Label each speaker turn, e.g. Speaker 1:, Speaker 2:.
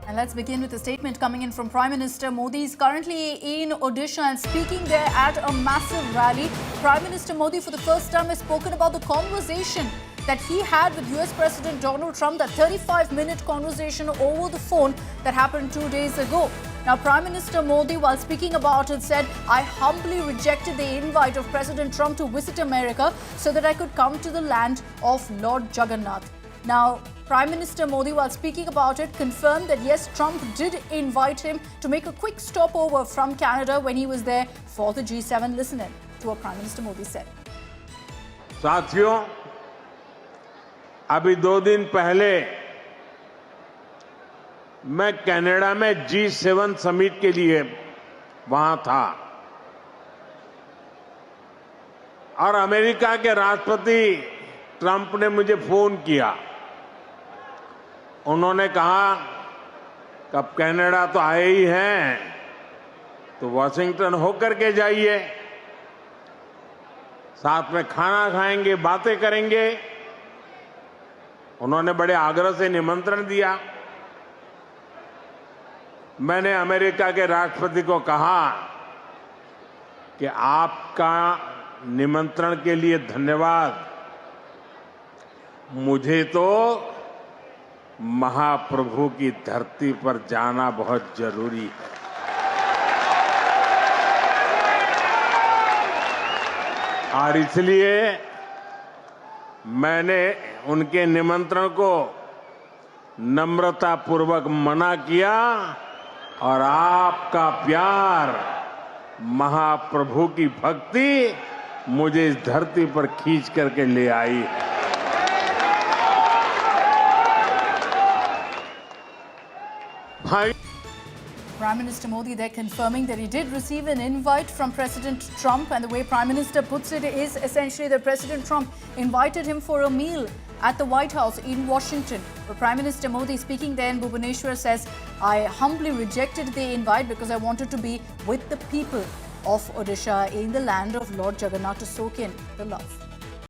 Speaker 1: And let's begin with a statement coming in from Prime Minister Modi. Is currently in Odisha and speaking there at a massive rally. Prime Minister Modi for the first time has spoken about the conversation that he had with US President Donald Trump, that 35-minute conversation over the phone that happened 2 days ago. Now, Prime Minister Modi, while speaking about it, said, "I humbly rejected the invite of President Trump to visit America so that I could come to the land of Lord Jagannath." Now, Prime Minister Modi, while speaking about it, confirmed that yes, Trump did invite him to make a quick stopover from Canada when he was there for the G7. Listen in to what Prime Minister Modi said.
Speaker 2: साथियों, अभी 2 दिन पहले मैं Canada में G7 summit के लिए वहां था और अमेरिका के राष्ट्रपति ट्रंप ने मुझे फोन किया। उन्होंने कहा कि अब कनाडा तो आए ही हैं तो वॉशिंगटन होकर के जाइए, साथ में खाना खाएंगे, बातें करेंगे। उन्होंने बड़े आग्रह से निमंत्रण दिया। मैंने अमेरिका के राष्ट्रपति को कहा कि आपका निमंत्रण के लिए धन्यवाद, मुझे तो महाप्रभु की धरती पर जाना बहुत जरूरी है। और इसलिए मैंने उनके निमंत्रण को नम्रतापूर्वक मना किया और आपका प्यार, महाप्रभु की भक्ति मुझे इस धरती पर खींच करके ले आई है।
Speaker 1: Prime Minister Modi there confirming that he did receive an invite from President Trump, and the way Prime Minister puts it is essentially that President Trump invited him for a meal at the White House in Washington. But Prime Minister Modi, speaking there in Bhubaneswar, says, "I humbly rejected the invite because I wanted to be with the people of Odisha in the land of Lord Jagannath to soak in the love."